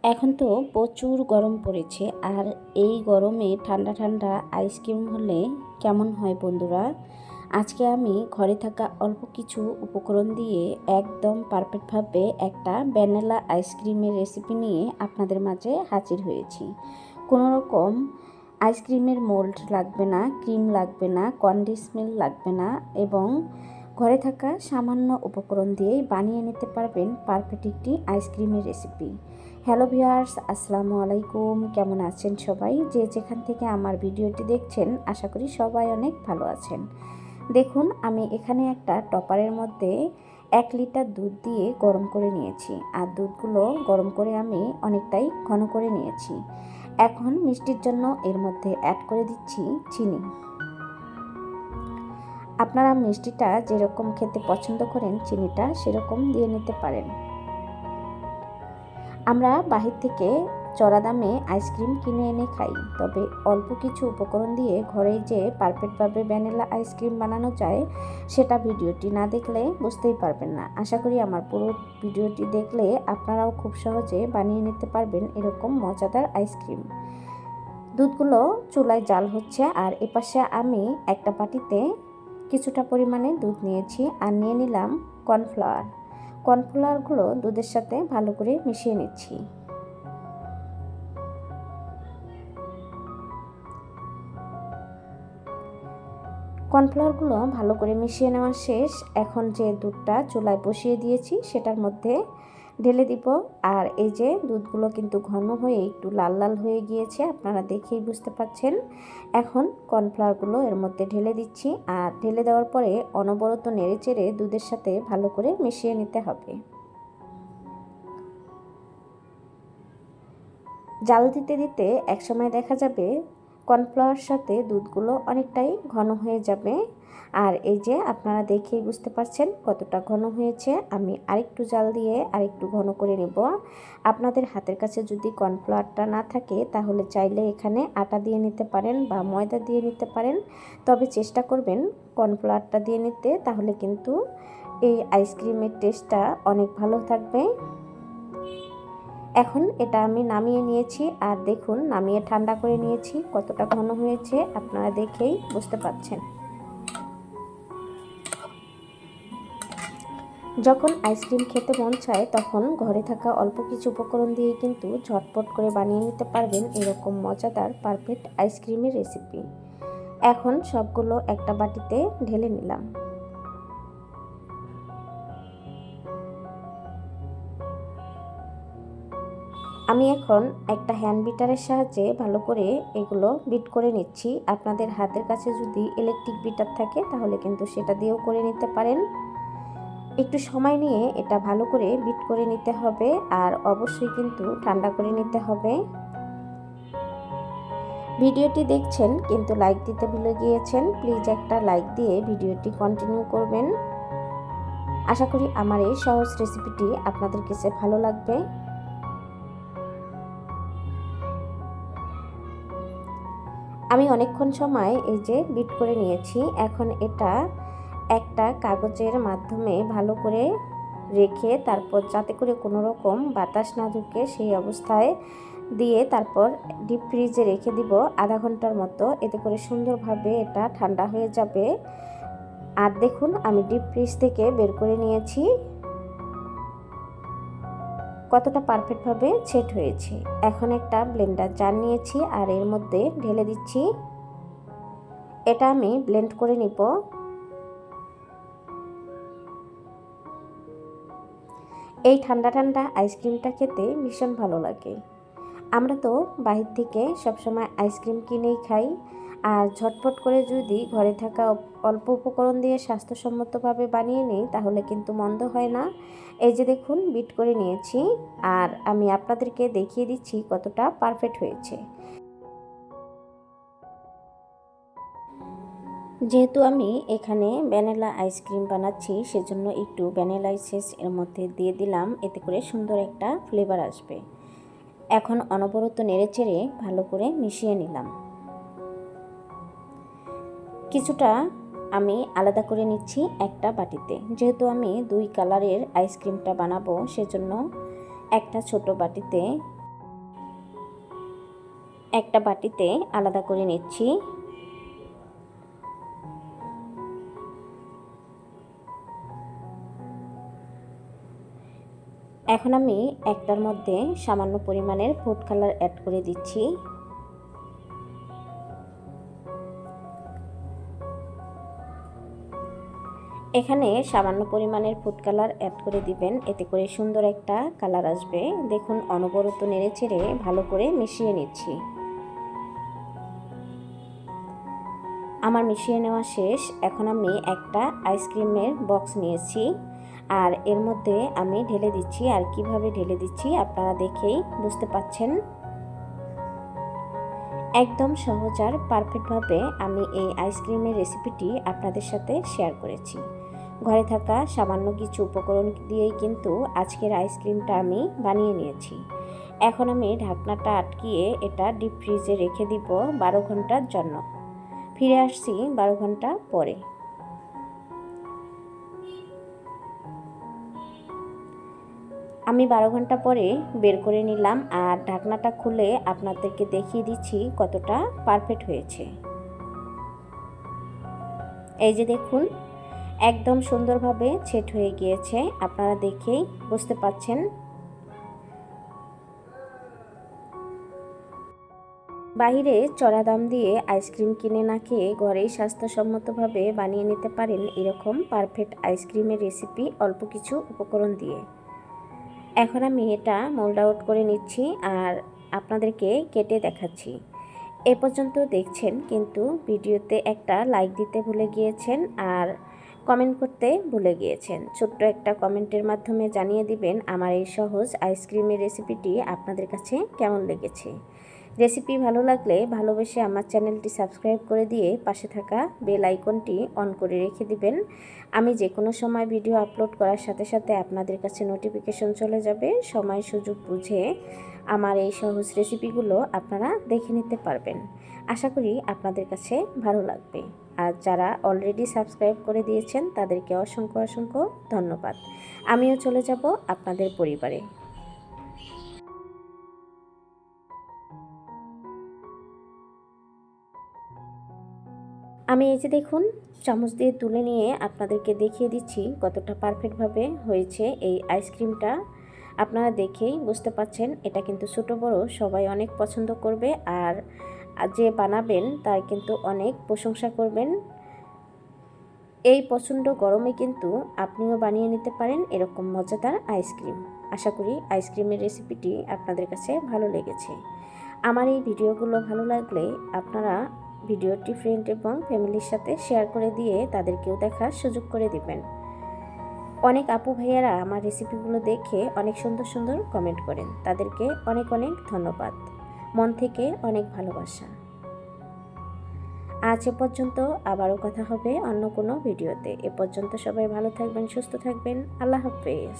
এখন তো প্রচুর গরম পড়েছে, আর এই গরমে ঠান্ডা ঠান্ডা আইসক্রিম হলে কেমন হয় বন্ধুরা। আজকে আমি ঘরে থাকা অল্প কিছু উপকরণ দিয়ে একদম পারফেক্টভাবে একটা ভ্যানিলা আইসক্রিমের রেসিপি নিয়ে আপনাদের মাঝে হাজির হয়েছি। কোনো রকম আইসক্রিমের মোল্ড লাগবে না, ক্রিম লাগবে না, কন্ডেন্স মিল্ক লাগবে না, এবং ঘরে থাকা সামান্য উপকরণ দিয়েই বানিয়ে নিতে পারবেন পারফেক্ট একটি আইসক্রিমের রেসিপি। হ্যালো ভিউয়ার্স, আসসালামু আলাইকুম। কেমন আছেন সবাই? যে যেখান থেকে আমার ভিডিওটি দেখছেন, আশা করি সবাই অনেক ভালো আছেন। দেখুন, আমি এখানে একটা টপারের মধ্যে 1 লিটার দুধ দিয়ে গরম করে নিয়েছি, আর দুধগুলো গরম করে আমি অনেকটাই ঘন করে নিয়েছি। এখন মিষ্টির জন্য এর মধ্যে অ্যাড করে দিচ্ছি চিনি। আপনারা মিষ্টিটা যেরকম খেতে পছন্দ করেন চিনিটা সেরকম দিয়ে নিতে পারেন। আমরা বাহির থেকে চড়া দামে আইসক্রিম কিনে এনে খাই, তবে অল্প কিছু উপকরণ দিয়ে ঘরেই যে পারফেক্টভাবে ভ্যানিলা আইসক্রিম বানানো যায় সেটা ভিডিওটি না দেখলে বুঝতেই পারবেন না। আশা করি আমার পুরো ভিডিওটি দেখলে আপনারাও খুব সহজে বানিয়ে নিতে পারবেন এরকম মজাদার আইসক্রিম। দুধগুলো চুলায় জাল হচ্ছে, আর এপাশে আমি একটা বাটিতে কিছুটা পরিমাণে দুধ নিয়েছি, আর নিয়ে নিলাম কর্নফ্লাওয়ার। কর্নফ্লাওয়ারগুলো দুধের সাথে ভালো করে মিশিয়ে নিচ্ছি। কর্নফ্লাওয়ারগুলো ভালো করে মিশিয়ে নেওয়া শেষ। এখন যে দুধটা চুলায় বসিয়ে দিয়েছি সেটার মধ্যে ঢেলে দিব। আর এই যে দুধগুলো কিন্তু ঘন হয়ে একটু লাল লাল হয়ে গিয়েছে, আপনারা দেখেই বুঝতে পাচ্ছেন। এখন কর্নফ্লাওয়ারগুলো এর মধ্যে ঢেলে দিচ্ছি, আর ঢেলে দেওয়ার পরে অনবরত নেড়েচেড়ে দুধের সাথে ভালো করে মিশিয়ে নিতে হবে। জাল দিতে দিতে একসময় দেখা যাবে কর্নফ্লাওয়ার সাথে দুধগুলো অনেকটাই ঘন হয়ে যাবে। আর এই যে আপনারা দেখেই বুঝতে পারছেন কতটা ঘন হয়েছে। আমি আরেকটু জাল দিয়ে আরেকটু ঘন করে নেব। আপনাদের হাতের কাছে যদি কর্নফ্লাওয়ারটা না থাকে তাহলে চাইলে এখানে আটা দিয়ে নিতে পারেন বা ময়দা দিয়ে নিতে পারেন, তবে চেষ্টা করবেন কর্নফ্লাওয়ারটা দিয়ে নিতে, তাহলে কিন্তু এই আইসক্রিমের টেস্টটা অনেক ভালো থাকবে। এখন এটা আমি নামিয়ে নিয়েছি, আর দেখুন নামিয়ে ঠান্ডা করে নিয়েছি। কতটা ঘন হয়েছে আপনারা দেখেই বুঝতে পাচ্ছেন। যখন আইসক্রিম খেতে মন চায় তখন ঘরে থাকা অল্প কিছু উপকরণ দিয়ে কিন্তু ঝটপট করে বানিয়ে নিতে পারবেন এরকম মজাদার পারফেক্ট আইসক্রিমের রেসিপি। এখন সবগুলো একটা বাটিতে ঢেলে নিলাম। আমি এখন একটা হ্যান্ড বিটারের সাহায্যে ভালো করে এগুলো বিট করে নিচ্ছি। আপনাদের হাতের কাছে যদি ইলেকট্রিক বিটার থাকে তাহলে কিন্তু সেটা দিয়েও করে নিতে পারেন। একটু সময় নিয়ে এটা ভালো করে বিট করে নিতে হবে, আর অবশ্যই কিন্তু ঠান্ডা করে নিতে হবে। ভিডিওটি দেখছেন কিন্তু লাইক দিতে ভুলে গিয়েছেন, প্লিজ একটা লাইক দিয়ে ভিডিওটি কন্টিনিউ করবেন। আশা করি আমার এই সহজ রেসিপিটি আপনাদের কাছে ভালো লাগবে। আমি অনেকক্ষণ সময় এই যে বিট করে নিয়েছি। এখন এটা একটা কাগজের মাধ্যমে ভালো করে রেখে তারপর যাতে করে কোনো রকম বাতাস না ঢুকে সেই অবস্থায় দিয়ে তারপর ডিপ ফ্রিজে রেখে দিব আধা ঘন্টার মতো। এতে করে সুন্দরভাবে এটা ঠান্ডা হয়ে যাবে। আর দেখুন আমি ডিপ ফ্রিজ থেকে বের করে নিয়েছি, কতটা পারফেক্টভাবে সেট হয়েছে। এখন একটা ব্লেন্ডার জার নিয়েছি, আর এর মধ্যে ঢেলে দিচ্ছি। এটা আমি ব্লেন্ড করে নিব। এই ঠান্ডা ঠান্ডা আইসক্রিমটা খেতে ভীষণ ভালো লাগে। আমরা তো বাহির থেকে সবসময় আইসক্রিম কিনেই খাই, আর ঝটপট করে যদি ঘরে থাকা অল্প উপকরণ দিয়ে স্বাস্থ্যসম্মতভাবে বানিয়ে নিই তাহলে কিন্তু মন্দ হয় না। এই যে দেখুন বিট করে নিয়েছি, আর আমি আপনাদেরকে দেখিয়ে দিচ্ছি কতটা পারফেক্ট হয়েছে। যেহেতু আমি এখানে ভ্যানিলা আইসক্রিম বানাচ্ছি সেজন্য একটু ভ্যানিলা এসেন্স এর মধ্যে দিয়ে দিলাম, এতে করে সুন্দর একটা ফ্লেভার আসবে। এখন অনবরত নেড়েচেড়ে ভালো করে মিশিয়ে নিলাম। কিছুটা আমি আলাদা করে নিচ্ছি একটা বাটিতে, যেহেতু আমি 2 কালারের আইসক্রিমটা বানাবো সেজন্য একটা ছোট বাটিতে একটা বাটিতে আলাদা করে নিচ্ছি। এখন আমি একটার মধ্যে সামান্য পরিমাণের ফুড কালার অ্যাড করে দিচ্ছি। এখানে সামান্য পরিমাণের ফুড কালার অ্যাড করে দিবেন, এতে করে সুন্দর একটা কালার আসবে। দেখুন অনবরত নেড়েচেড়ে ভালো করে মিশিয়ে নিচ্ছি। আমার মিশিয়ে নেওয়া শেষ। এখন আমি একটা আইসক্রিমের বক্স নিয়েছি আর এর মধ্যে আমি ঢেলে দিচ্ছি। আর কিভাবে ঢেলে দিচ্ছি আপনারা দেখেই বুঝতে পাচ্ছেন। একদম সহজ আর পারফেক্টভাবে আমি এই আইসক্রিমের রেসিপিটি আপনাদের সাথে শেয়ার করেছি। ঘরে থাকা সামান্য কিছু উপকরণ দিয়েই কিন্তু আজকের আইসক্রিমটা আমি বানিয়ে নিয়েছি। এখন আমি ঢাকনাটা আটকিয়ে এটা ডিপ ফ্রিজে রেখে দিব 12 ঘন্টার জন্য। ফিরে আসছি 12 ঘন্টা পরে। আমি 12 ঘন্টা পরে বের করে নিলাম আর ঢাকনাটা খুলে আপনাদেরকে দেখিয়ে দিচ্ছি কতটা পারফেক্ট হয়েছে। এই যে দেখুন একদম সুন্দরভাবে সেট হয়ে গিয়েছে, আপনারা দেখেই বুঝতে পাচ্ছেন। বাইরে চড়া দাম দিয়ে আইসক্রিম কিনে না খেয়ে ঘরেই স্বাস্থ্যসম্মতভাবে বানিয়ে নিতে পারেন এরকম পারফেক্ট আইসক্রিমের রেসিপি অল্প কিছু উপকরণ দিয়ে। এখন আমি এটা মোল্ড আউট করে নিচ্ছি আর আপনাদেরকে কেটে দেখাচ্ছি। এ পর্যন্ত দেখছেন কিন্তু ভিডিওতে একটা লাইক দিতে ভুলে গিয়েছেন আর কমেন্ট করতে ভুলে গিয়েছেন। ছোট্ট একটা কমেন্টের মাধ্যমে জানিয়ে দিবেন আমার এই সহজ আইসক্রিমের রেসিপিটি আপনাদের কাছে কেমন লেগেছে। রেসিপি ভালো লাগলে ভালোবেসে আমার চ্যানেলটি সাবস্ক্রাইব করে দিয়ে পাশে থাকা বেল আইকনটি অন করে রেখে দিবেন। আমি যে কোনো সময় ভিডিও আপলোড করার সাথে সাথে আপনাদের কাছে নোটিফিকেশন চলে যাবে। সময় সুযোগ বুঝে আমার এই সহজ রেসিপিগুলো আপনারা দেখে নিতে পারবেন। আশা করি আপনাদের কাছে ভালো লাগবে। আর যারা অলরেডি সাবস্ক্রাইব করে দিয়েছেন তাদেরকে অসংখ্য অসংখ্য ধন্যবাদ। আমিও চলে যাব আপনাদের পরিবারে। আমি এই যে দেখুন চামচ দিয়ে তুলে নিয়ে আপনাদেরকে দেখিয়ে দিচ্ছি কতটা পারফেক্টভাবে হয়েছে এই আইসক্রিমটা। আপনারা দেখেই বুঝতে পাচ্ছেন এটা কিন্তু ছোটো বড় সবাই অনেক পছন্দ করবে আর যে বানাবেন তার কিন্তু অনেক প্রশংসা করবেন। এই প্রচণ্ড গরমে কিন্তু আপনিও বানিয়ে নিতে পারেন এরকম মজাদার আইসক্রিম। আশা করি আইসক্রিমের রেসিপিটি আপনাদের কাছে ভালো লেগেছে। আমার এই ভিডিওগুলো ভালো লাগলে আপনারা ভিডিওটি ফ্রেন্ড এবং ফ্যামিলির সাথে শেয়ার করে দিয়ে তাদেরকেও দেখার সুযোগ করে দিবেন। অনেক আপু ভাইয়ারা আমার রেসিপিগুলো দেখে অনেক সুন্দর সুন্দর কমেন্ট করেন, তাদেরকে অনেক অনেক ধন্যবাদ। মন থেকে অনেক ভালোবাসা। আজ এ পর্যন্ত, আবারও কথা হবে অন্য কোনো ভিডিওতে। এ পর্যন্ত সবাই ভালো থাকবেন, সুস্থ থাকবেন। আল্লাহ হাফেজ।